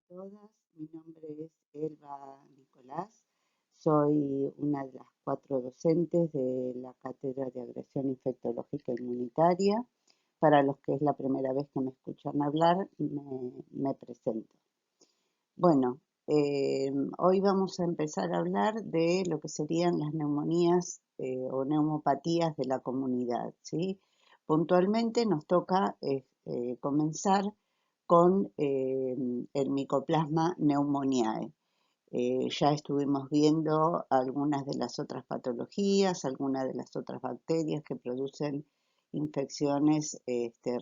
Todas, mi nombre es Elba Nicolás, soy una de las 4 docentes de la Cátedra de Agresión Infectológica Inmunitaria. Para los que es la primera vez que me escuchan hablar, me presento. Bueno, hoy vamos a empezar a hablar de lo que serían las neumonías o neumopatías de la comunidad, ¿sí? Puntualmente nos toca comenzar con el Mycoplasma pneumoniae. Ya estuvimos viendo algunas de las otras patologías, algunas de las otras bacterias que producen infecciones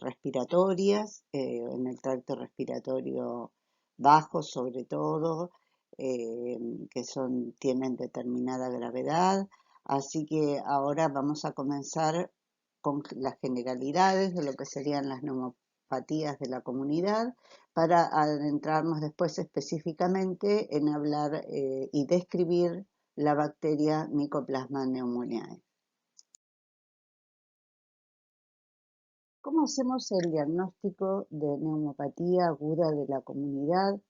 respiratorias, en el tracto respiratorio bajo sobre todo, tienen determinada gravedad. Así que ahora vamos a comenzar con las generalidades de lo que serían las neumopatías de la comunidad, para adentrarnos después específicamente en hablar y describir la bacteria Mycoplasma pneumoniae. ¿Cómo hacemos el diagnóstico de neumopatía aguda de la comunidad?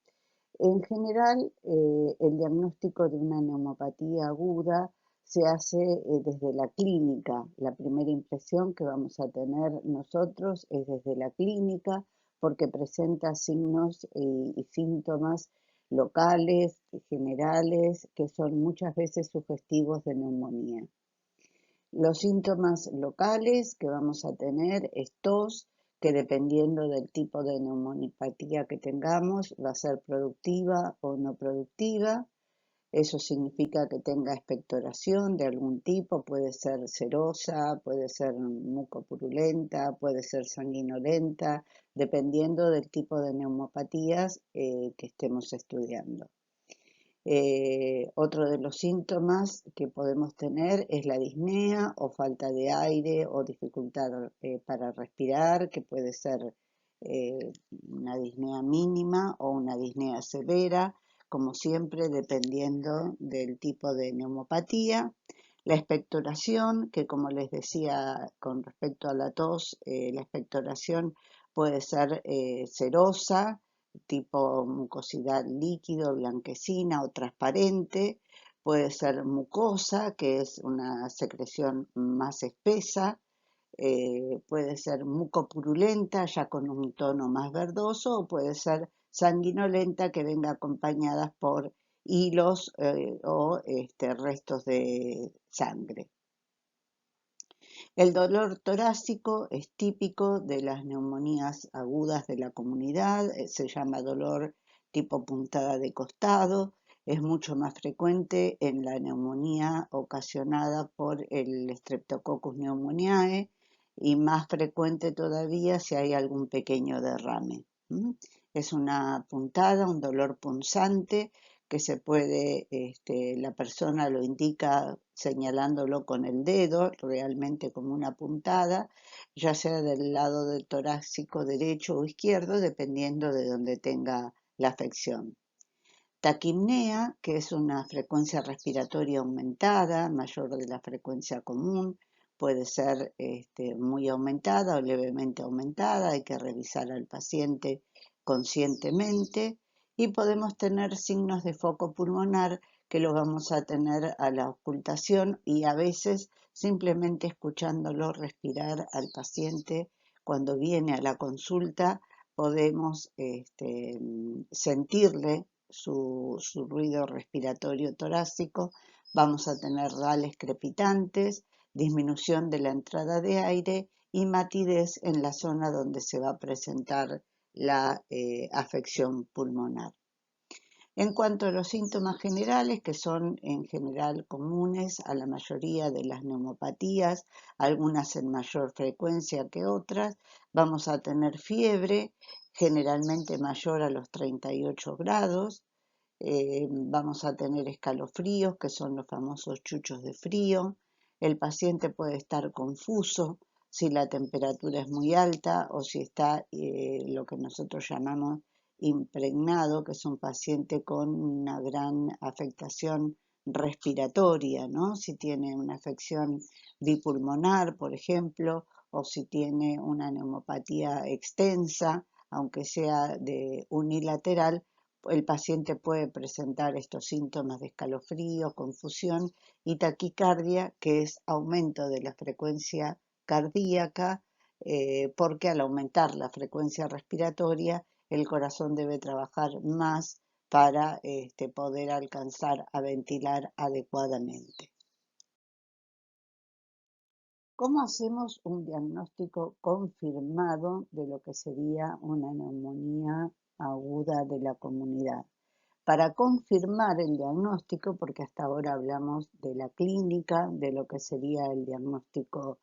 En general, el diagnóstico de una neumopatía aguda se hace desde la clínica. La primera impresión que vamos a tener nosotros es desde la clínica, porque presenta signos y síntomas locales, generales, que son muchas veces sugestivos de neumonía. Los síntomas locales que vamos a tener es tos, que dependiendo del tipo de neumonopatía que tengamos, va a ser productiva o no productiva. Eso significa que tenga expectoración de algún tipo, puede ser serosa, puede ser mucopurulenta, puede ser sanguinolenta, dependiendo del tipo de neumopatías que estemos estudiando. Otro de los síntomas que podemos tener es la disnea o falta de aire o dificultad para respirar, que puede ser una disnea mínima o una disnea severa, como siempre dependiendo del tipo de neumopatía. La expectoración, que como les decía con respecto a la tos, la expectoración puede ser serosa, tipo mucosidad líquido, blanquecina o transparente, puede ser mucosa, que es una secreción más espesa, puede ser mucopurulenta, ya con un tono más verdoso, o puede ser sanguinolenta, que venga acompañada por hilos o restos de sangre. El dolor torácico es típico de las neumonías agudas de la comunidad, se llama dolor tipo puntada de costado, es mucho más frecuente en la neumonía ocasionada por el Streptococcus pneumoniae y más frecuente todavía si hay algún pequeño derrame. Es una puntada, un dolor punzante que se puede, la persona lo indica señalándolo con el dedo, realmente como una puntada, ya sea del lado del torácico derecho o izquierdo, dependiendo de donde tenga la afección. Taquipnea, que es una frecuencia respiratoria aumentada, mayor de la frecuencia común, puede ser muy aumentada o levemente aumentada, hay que revisar al paciente conscientemente, y podemos tener signos de foco pulmonar que los vamos a tener a la ocultación y a veces simplemente escuchándolo respirar al paciente cuando viene a la consulta podemos sentirle su ruido respiratorio torácico, vamos a tener rales crepitantes, disminución de la entrada de aire y matidez en la zona donde se va a presentar la afección pulmonar. En cuanto a los síntomas generales, que son en general comunes a la mayoría de las neumopatías, algunas en mayor frecuencia que otras, vamos a tener fiebre, generalmente mayor a los 38 grados, vamos a tener escalofríos, que son los famosos chuchos de frío. El paciente puede estar confuso si la temperatura es muy alta o si está lo que nosotros llamamos impregnado, que es un paciente con una gran afectación respiratoria, ¿no? Si tiene una afección bipulmonar, por ejemplo, o si tiene una neumopatía extensa, aunque sea de unilateral, el paciente puede presentar estos síntomas de escalofrío, confusión y taquicardia, que es aumento de la frecuencia cardíaca, porque al aumentar la frecuencia respiratoria, el corazón debe trabajar más para poder alcanzar a ventilar adecuadamente. ¿Cómo hacemos un diagnóstico confirmado de lo que sería una neumonía aguda de la comunidad? Para confirmar el diagnóstico, porque hasta ahora hablamos de la clínica, de lo que sería el diagnóstico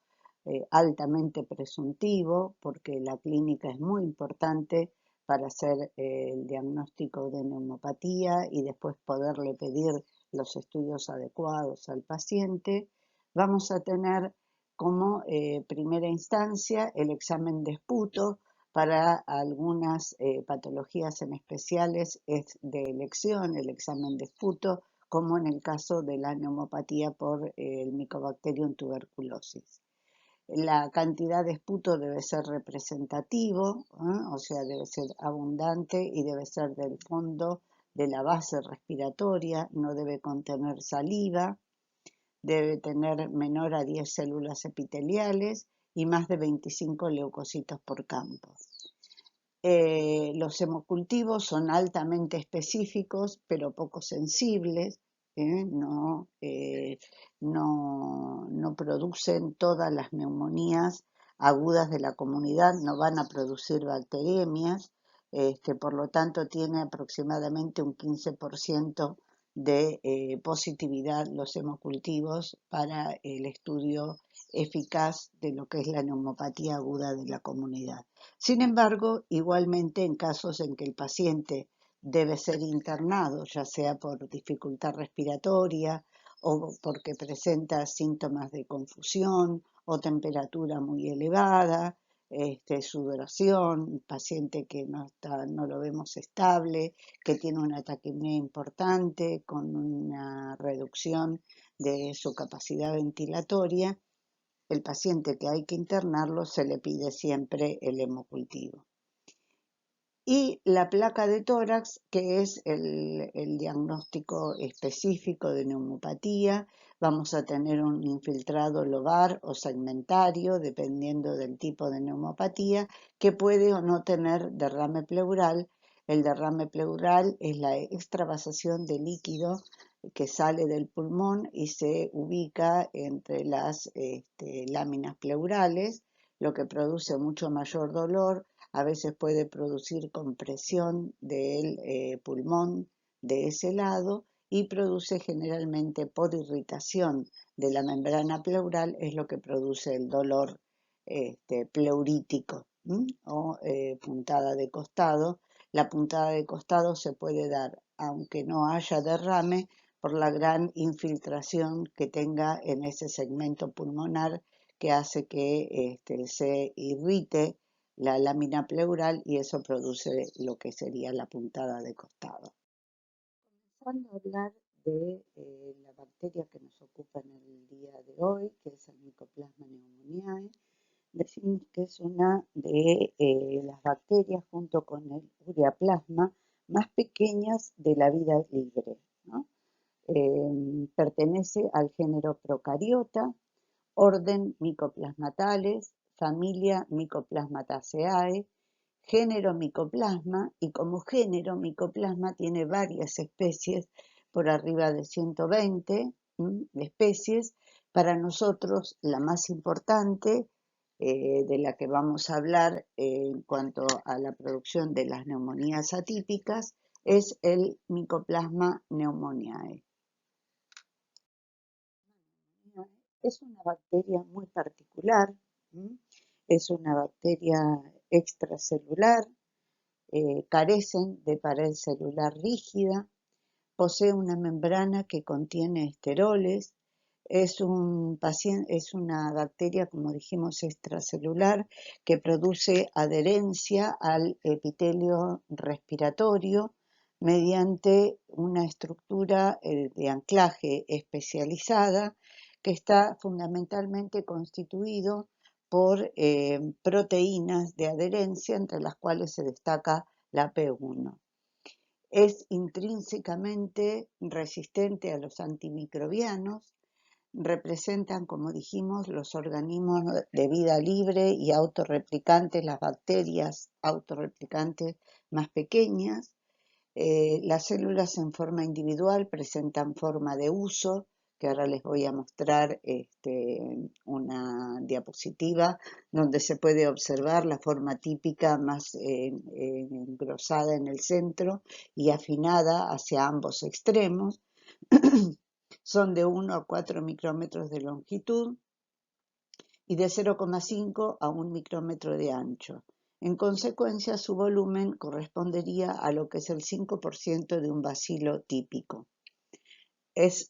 altamente presuntivo, porque la clínica es muy importante para hacer el diagnóstico de neumopatía y después poderle pedir los estudios adecuados al paciente. Vamos a tener como primera instancia el examen de esputo. Para algunas patologías en especiales es de elección el examen de esputo, como en el caso de la neumopatía por el Mycobacterium tuberculosis. La cantidad de esputo debe ser representativo, o sea, debe ser abundante y debe ser del fondo de la base respiratoria, no debe contener saliva, debe tener menor a 10 células epiteliales y más de 25 leucocitos por campo. Los hemocultivos son altamente específicos, pero poco sensibles, no, no producen todas las neumonías agudas de la comunidad, no van a producir bacteriemias, por lo tanto tiene aproximadamente un 15% de positividad los hemocultivos para el estudio eficaz de lo que es la neumopatía aguda de la comunidad. Sin embargo, igualmente en casos en que el paciente debe ser internado, ya sea por dificultad respiratoria o porque presenta síntomas de confusión o temperatura muy elevada, sudoración, paciente que no lo vemos estable, que tiene una taquipnea importante con una reducción de su capacidad ventilatoria, el paciente que hay que internarlo se le pide siempre el hemocultivo. Y la placa de tórax, que es el diagnóstico específico de neumopatía, vamos a tener un infiltrado lobar o segmentario, dependiendo del tipo de neumopatía, que puede o no tener derrame pleural. El derrame pleural es la extravasación de líquido que sale del pulmón y se ubica entre las láminas pleurales, lo que produce mucho mayor dolor. A veces puede producir compresión del pulmón de ese lado y produce generalmente por irritación de la membrana pleural, es lo que produce el dolor pleurítico o puntada de costado. La puntada de costado se puede dar aunque no haya derrame por la gran infiltración que tenga en ese segmento pulmonar que hace que se irrite la lámina pleural y eso produce lo que sería la puntada de costado. Comenzando a hablar de la bacteria que nos ocupa en el día de hoy, que es el Mycoplasma pneumoniae, decimos que es una de las bacterias junto con el ureaplasma más pequeñas de la vida libre, ¿no? Pertenece al género Procariota, orden Mycoplasmatales, familia Mycoplasmataceae, género Mycoplasma, y como género Mycoplasma tiene varias especies, por arriba de 120 especies. Para nosotros la más importante, de la que vamos a hablar en cuanto a la producción de las neumonías atípicas, es el Mycoplasma pneumoniae. Es una bacteria muy particular, es una bacteria extracelular, carecen de pared celular rígida, posee una membrana que contiene esteroles, es una bacteria, como dijimos, extracelular que produce adherencia al epitelio respiratorio mediante una estructura de anclaje especializada que está fundamentalmente constituido por proteínas de adherencia, entre las cuales se destaca la P1. Es intrínsecamente resistente a los antimicrobianos, representan, como dijimos, los organismos de vida libre y autorreplicantes, las bacterias autorreplicantes más pequeñas. Las células en forma individual presentan forma de uso, que ahora les voy a mostrar una diapositiva donde se puede observar la forma típica más engrosada en el centro y afinada hacia ambos extremos. Son de 1 a 4 micrómetros de longitud y de 0,5 a 1 micrómetro de ancho. En consecuencia, su volumen correspondería a lo que es el 5% de un bacilo típico. Es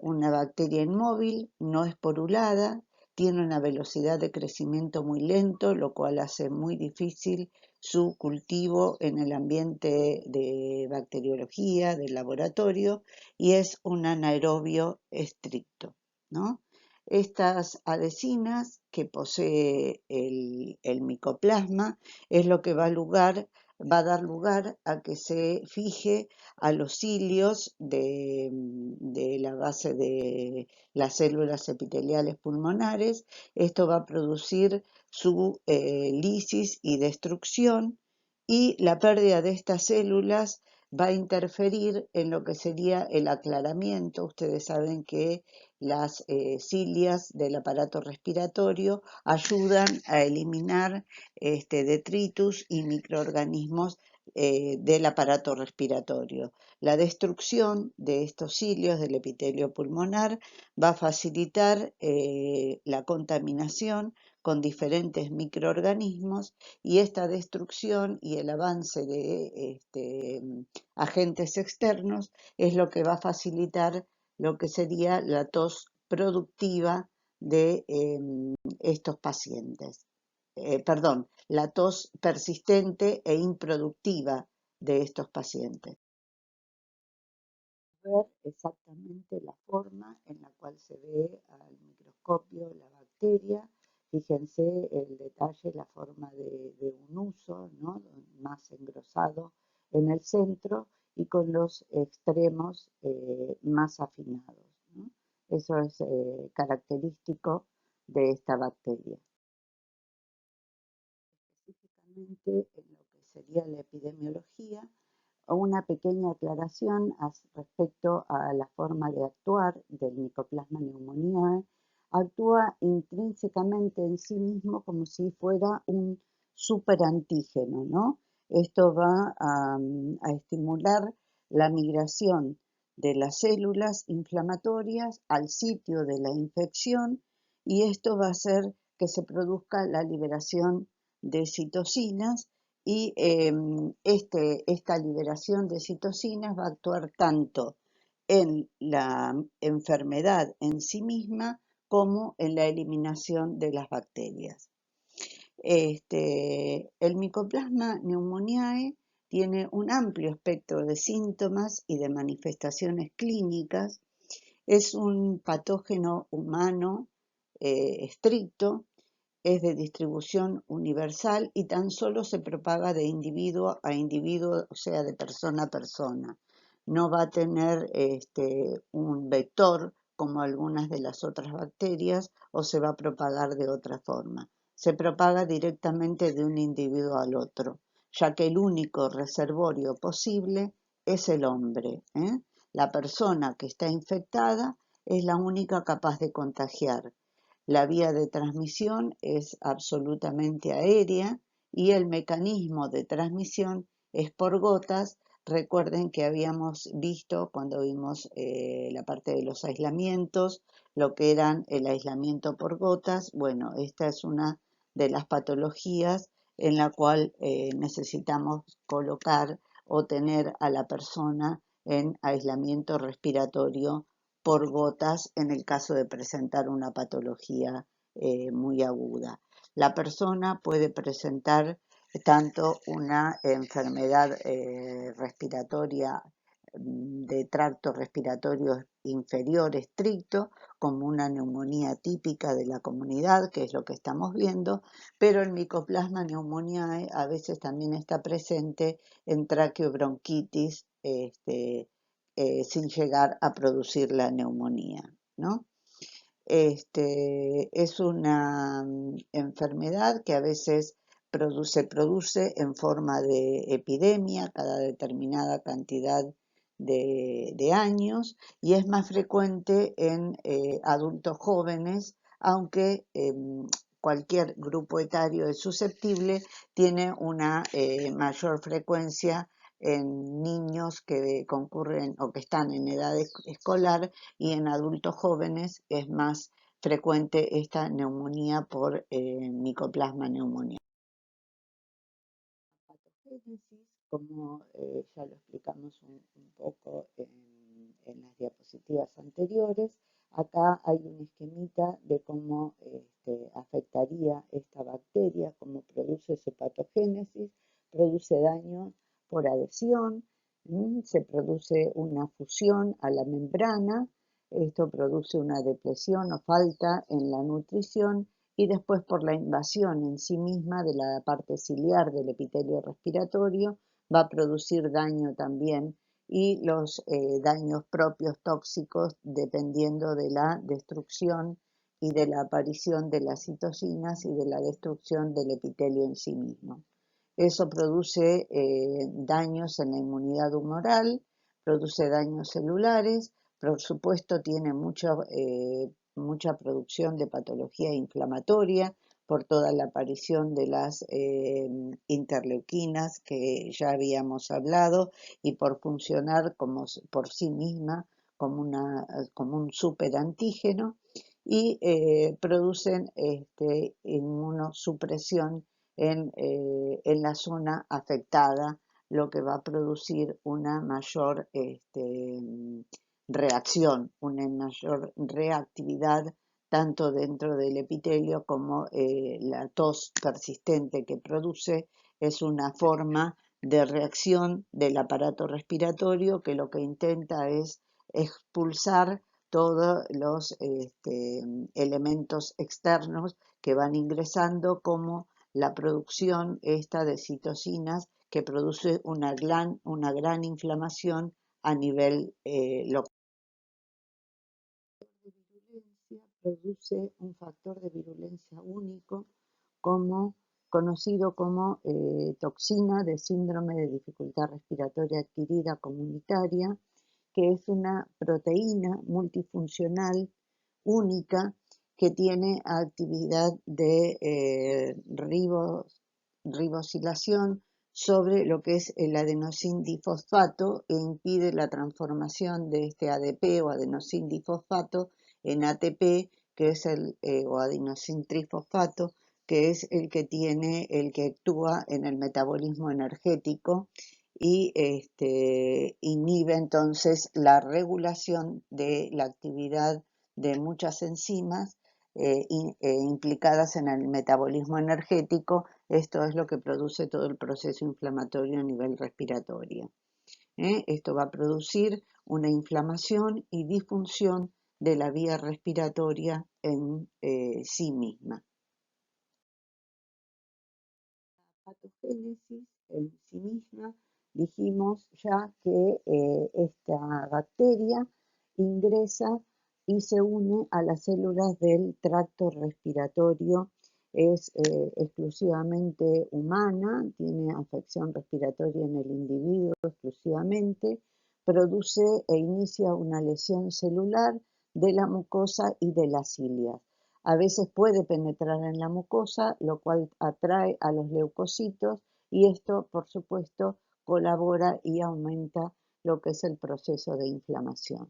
una bacteria inmóvil, no esporulada, tiene una velocidad de crecimiento muy lento, lo cual hace muy difícil su cultivo en el ambiente de bacteriología, del laboratorio, y es un anaerobio estricto, ¿no? Estas adhesinas que posee el micoplasma es lo que va a dar lugar a que se fije a los cilios de la base de las células epiteliales pulmonares. Esto va a producir su lisis y destrucción, y la pérdida de estas células va a interferir en lo que sería el aclaramiento. Ustedes saben que las cilias del aparato respiratorio ayudan a eliminar detritus y microorganismos del aparato respiratorio. La destrucción de estos cilios del epitelio pulmonar va a facilitar la contaminación con diferentes microorganismos, y esta destrucción y el avance de agentes externos es lo que va a facilitar lo que sería la tos productiva de estos pacientes. Perdón, la tos persistente e improductiva de estos pacientes. Ver exactamente la forma en la cual se ve al microscopio la bacteria. Fíjense el detalle, la forma de un uso, ¿no? Más engrosado en el centro y con los extremos más afinados, ¿no? Eso es característico de esta bacteria. Específicamente en lo que sería la epidemiología, una pequeña aclaración respecto a la forma de actuar del Mycoplasma pneumoniae. Actúa intrínsecamente en sí mismo como si fuera un superantígeno, ¿no? Esto va a estimular la migración de las células inflamatorias al sitio de la infección, y esto va a hacer que se produzca la liberación de citocinas, y esta liberación de citocinas va a actuar tanto en la enfermedad en sí misma como en la eliminación de las bacterias. El Mycoplasma pneumoniae tiene un amplio espectro de síntomas y de manifestaciones clínicas. Es un patógeno humano estricto, es de distribución universal y tan solo se propaga de individuo a individuo, o sea, de persona a persona. No va a tener un vector como algunas de las otras bacterias, o se va a propagar de otra forma. Se propaga directamente de un individuo al otro, ya que el único reservorio posible es el hombre, ¿eh? La persona que está infectada es la única capaz de contagiar. La vía de transmisión es absolutamente aérea y el mecanismo de transmisión es por gotas. Recuerden que habíamos visto cuando vimos la parte de los aislamientos, lo que eran el aislamiento por gotas. Bueno, esta es una de las patologías en la cual necesitamos colocar o tener a la persona en aislamiento respiratorio por gotas en el caso de presentar una patología muy aguda. La persona puede presentar tanto una enfermedad respiratoria de tracto respiratorio inferior estricto, como una neumonía típica de la comunidad, que es lo que estamos viendo, pero el Mycoplasma pneumoniae a veces también está presente en traqueobronquitis, sin llegar a producir la neumonía, ¿no? Es una enfermedad que a veces se produce en forma de epidemia cada determinada cantidad de años y es más frecuente en adultos jóvenes, aunque cualquier grupo etario es susceptible, tiene una mayor frecuencia en niños que concurren o que están en edad escolar y en adultos jóvenes es más frecuente esta neumonía por Mycoplasma pneumoniae. Patogénesis, como ya lo explicamos un poco en las diapositivas anteriores, acá hay un esquemita de cómo afectaría esta bacteria, cómo produce su patogénesis, produce daño por adhesión, se produce una fusión a la membrana, esto produce una depresión o falta en la nutrición y después por la invasión en sí misma de la parte ciliar del epitelio respiratorio va a producir daño también y los daños propios tóxicos dependiendo de la destrucción y de la aparición de las citocinas y de la destrucción del epitelio en sí mismo. Eso produce daños en la inmunidad humoral, produce daños celulares, por supuesto tiene mucha producción de patología inflamatoria por toda la aparición de las interleuquinas que ya habíamos hablado y por funcionar por sí misma como un superantígeno y producen inmunosupresión en la zona afectada, lo que va a producir una mayor reacción, una mayor reactividad tanto dentro del epitelio como la tos persistente que produce es una forma de reacción del aparato respiratorio que lo que intenta es expulsar todos los elementos externos que van ingresando como la producción esta de citocinas que produce una gran inflamación a nivel local. Produce un factor de virulencia único conocido como toxina de síndrome de dificultad respiratoria adquirida comunitaria, que es una proteína multifuncional única que tiene actividad de ribosilación sobre lo que es el adenosin difosfato e impide la transformación de este ADP o adenosin difosfato en ATP, que es o adenosin trifosfato, que es el que actúa en el metabolismo energético y inhibe entonces la regulación de la actividad de muchas enzimas implicadas en el metabolismo energético. Esto es lo que produce todo el proceso inflamatorio a nivel respiratorio. Esto va a producir una inflamación y disfunción de la vía respiratoria en sí misma. La patogénesis en sí misma, dijimos ya que esta bacteria ingresa y se une a las células del tracto respiratorio, es exclusivamente humana, tiene afección respiratoria en el individuo exclusivamente, produce e inicia una lesión celular de la mucosa y de las cilias. A veces puede penetrar en la mucosa, lo cual atrae a los leucocitos y esto, por supuesto, colabora y aumenta lo que es el proceso de inflamación.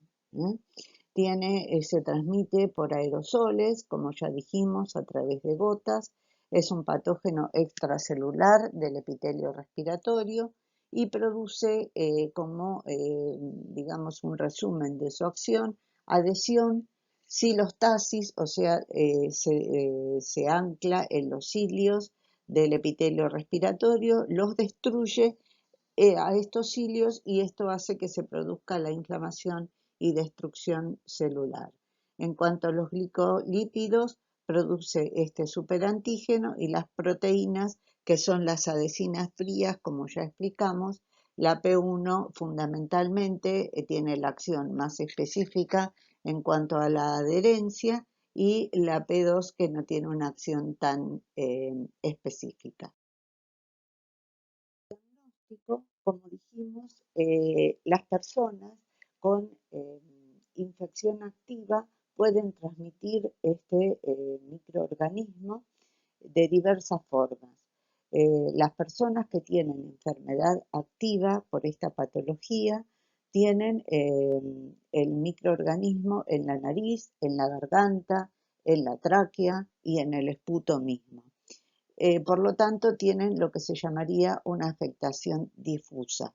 Se transmite por aerosoles, como ya dijimos, a través de gotas. Es un patógeno extracelular del epitelio respiratorio y produce digamos, un resumen de su acción, adhesión, cilostasis, o sea, se ancla en los cilios del epitelio respiratorio, los destruye a estos cilios y esto hace que se produzca la inflamación y destrucción celular. En cuanto a los glicolípidos, produce este superantígeno, y las proteínas, que son las adhesinas frías, como ya explicamos. La P1 fundamentalmente tiene la acción más específica en cuanto a la adherencia, y la P2 que no tiene una acción tan específica. Como dijimos, las personas con infección activa pueden transmitir este microorganismo de diversas formas. Las personas que tienen enfermedad activa por esta patología tienen el microorganismo en la nariz, en la garganta, en la tráquea y en el esputo mismo. Por lo tanto, tienen lo que se llamaría una afectación difusa.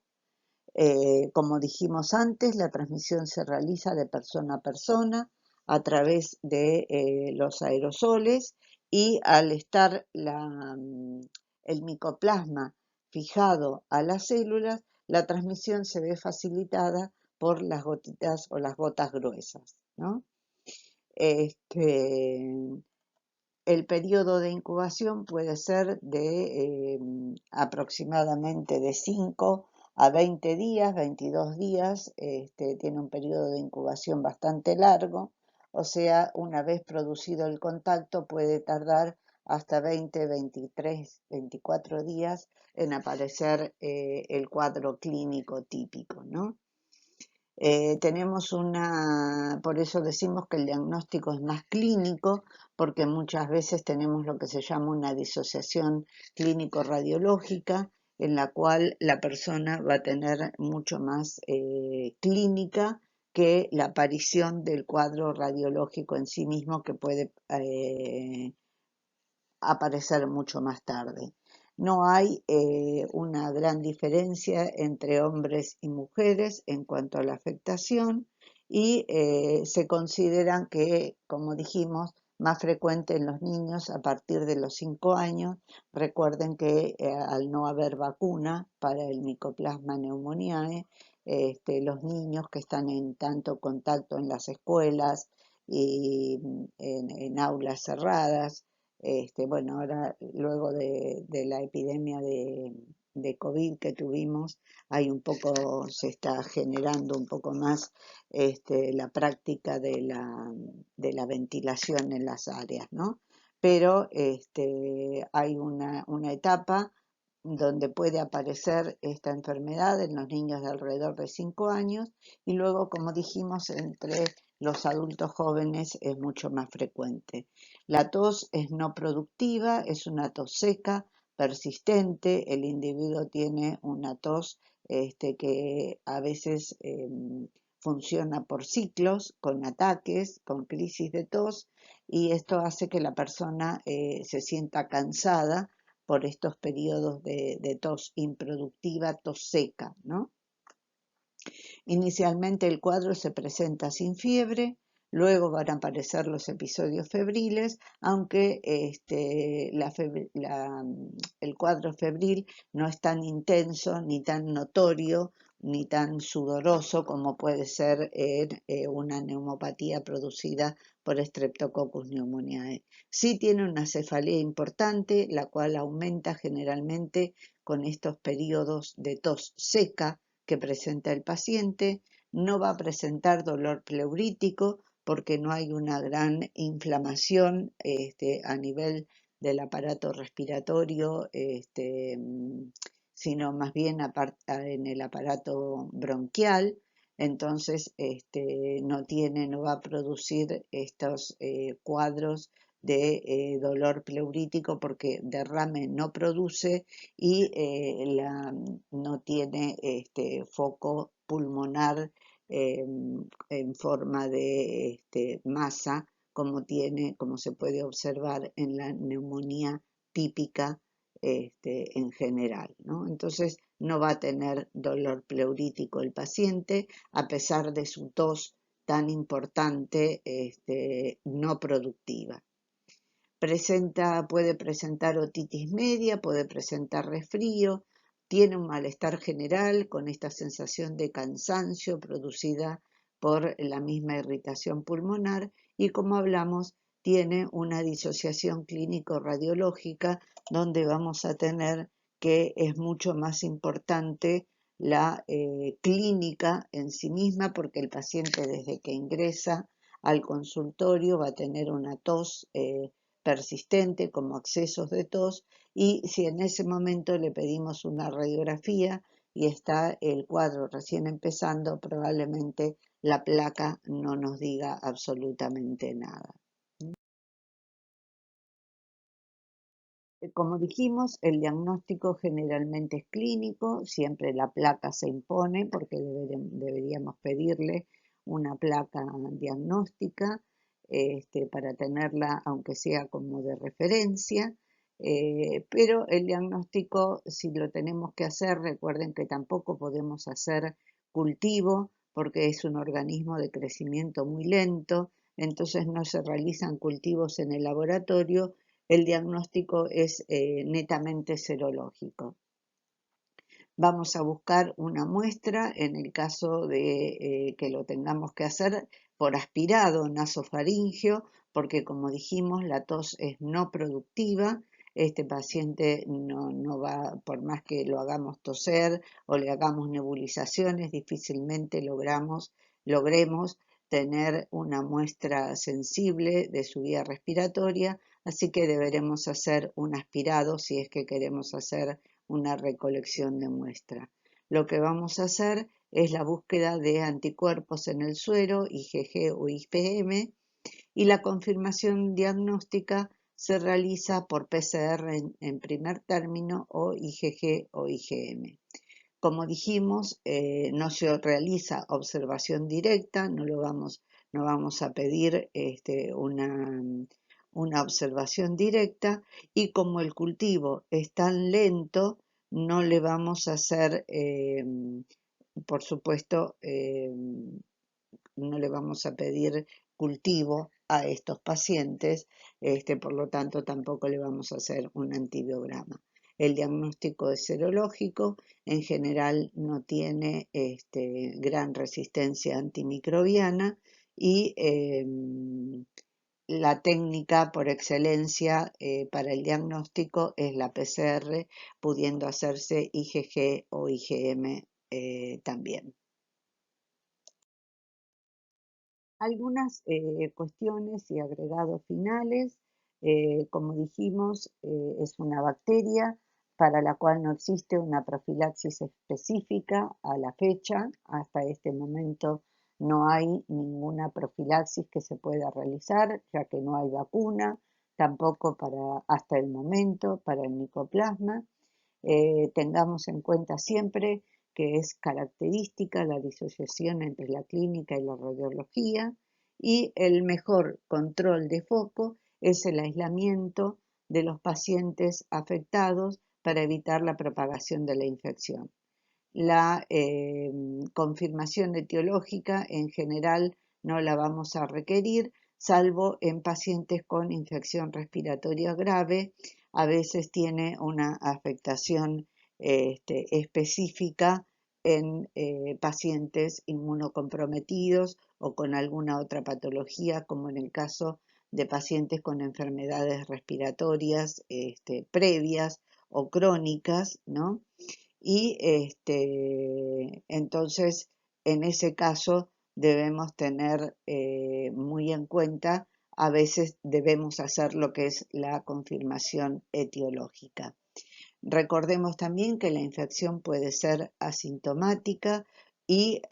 Como dijimos antes, la transmisión se realiza de persona a persona a través de los aerosoles, y al estar el micoplasma fijado a las células, la transmisión se ve facilitada por las gotitas o las gotas gruesas, ¿no? El periodo de incubación puede ser de aproximadamente de 5 a 20 días, 22 días. Tiene un periodo de incubación bastante largo, o sea, una vez producido el contacto puede tardar hasta 20, 23, 24 días en aparecer el cuadro clínico típico, ¿no? Por eso decimos que el diagnóstico es más clínico, porque muchas veces tenemos lo que se llama una disociación clínico-radiológica, en la cual la persona va a tener mucho más clínica que la aparición del cuadro radiológico en sí mismo, que puede aparecer mucho más tarde. No hay una gran diferencia entre hombres y mujeres en cuanto a la afectación, y se consideran que, como dijimos, más frecuente en los niños a partir de los 5 años. Recuerden que al no haber vacuna para el Mycoplasma pneumoniae, los niños que están en tanto contacto en las escuelas y en aulas cerradas, bueno, ahora luego de la epidemia de COVID que tuvimos, se está generando un poco más la práctica de la ventilación en las áreas, ¿no? Pero hay una etapa donde puede aparecer esta enfermedad en los niños de alrededor de 5 años, y luego, como dijimos, entre los adultos jóvenes es mucho más frecuente. La tos es no productiva, es una tos seca, persistente. El individuo tiene una tos que a veces funciona por ciclos, con ataques, con crisis de tos, y esto hace que la persona se sienta cansada por estos periodos de tos improductiva, tos seca, ¿no? Inicialmente el cuadro se presenta sin fiebre, luego van a aparecer los episodios febriles, aunque el cuadro febril no es tan intenso, ni tan notorio, ni tan sudoroso como puede ser una neumopatía producida por Streptococcus pneumoniae. Sí tiene una cefalea importante, la cual aumenta generalmente con estos periodos de tos seca que presenta el paciente. No va a presentar dolor pleurítico porque no hay una gran inflamación a nivel del aparato respiratorio, sino más bien en el aparato bronquial. Entonces no va a producir estos cuadros de dolor pleurítico, porque derrame no produce, y no tiene foco pulmonar en forma de masa, como se puede observar en la neumonía típica en general, ¿no? Entonces no va a tener dolor pleurítico el paciente, a pesar de su tos tan importante, no productiva. Puede presentar otitis media, puede presentar resfrío, tiene un malestar general con esta sensación de cansancio producida por la misma irritación pulmonar, y como hablamos, tiene una disociación clínico-radiológica donde vamos a tener que es mucho más importante la clínica en sí misma porque el paciente desde que ingresa al consultorio va a tener una tos persistente como accesos de tos y si en ese momento le pedimos una radiografía y está el cuadro recién empezando, probablemente la placa no nos diga absolutamente nada. Como dijimos, el diagnóstico generalmente es clínico, siempre la placa se impone porque deberíamos pedirle una placa diagnóstica para tenerla, aunque sea como de referencia, pero el diagnóstico, si lo tenemos que hacer, recuerden que tampoco podemos hacer cultivo porque es un organismo de crecimiento muy lento, entonces no se realizan cultivos en el laboratorio. El diagnóstico es netamente serológico. Vamos a buscar una muestra en el caso de que lo tengamos que hacer por aspirado nasofaringeo, porque como dijimos, la tos es no productiva. Este paciente no va, por más que lo hagamos toser o le hagamos nebulizaciones, difícilmente logremos tener una muestra sensible de su vía respiratoria, así que deberemos hacer un aspirado si es que queremos hacer una recolección de muestra. Lo que vamos a hacer es la búsqueda de anticuerpos en el suero, IgG o IgM, y la confirmación diagnóstica se realiza por PCR en primer término o IgG o IgM. Como dijimos, no se realiza observación directa, no vamos a pedir una observación directa y como el cultivo es tan lento, no le vamos a hacer, por supuesto, no le vamos a pedir cultivo a estos pacientes, por lo tanto tampoco le vamos a hacer un antibiograma. El diagnóstico es serológico, en general no tiene gran resistencia antimicrobiana y la técnica por excelencia para el diagnóstico es la PCR, pudiendo hacerse IgG o IgM también. Algunas cuestiones y agregados finales, como dijimos, es una bacteria para la cual no existe una profilaxis específica a la fecha. Hasta este momento no hay ninguna profilaxis que se pueda realizar, ya que no hay vacuna, tampoco hasta el momento para el micoplasma. Tengamos en cuenta siempre que es característica la disociación entre la clínica y la radiología y el mejor control de foco es el aislamiento de los pacientes afectados para evitar la propagación de la infección. La confirmación etiológica en general no la vamos a requerir, salvo en pacientes con infección respiratoria grave. A veces tiene una afectación específica en pacientes inmunocomprometidos o con alguna otra patología, como en el caso de pacientes con enfermedades respiratorias previas o crónicas, ¿no? Y entonces, en ese caso, debemos tener muy en cuenta, a veces debemos hacer lo que es la confirmación etiológica. Recordemos también que la infección puede ser asintomática y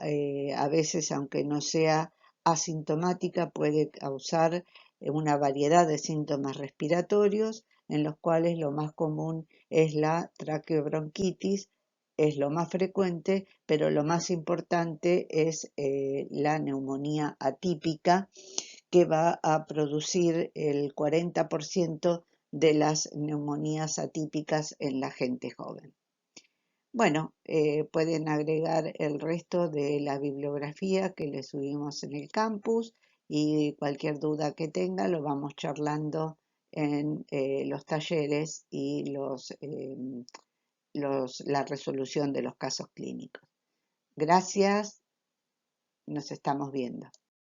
a veces, aunque no sea asintomática, puede causar una variedad de síntomas respiratorios, en los cuales lo más común es la traqueobronquitis, es lo más frecuente, pero lo más importante es la neumonía atípica, que va a producir el 40% de las neumonías atípicas en la gente joven. Bueno, pueden agregar el resto de la bibliografía que les subimos en el campus y cualquier duda que tenga lo vamos charlando en los talleres y la resolución de los casos clínicos. Gracias, nos estamos viendo.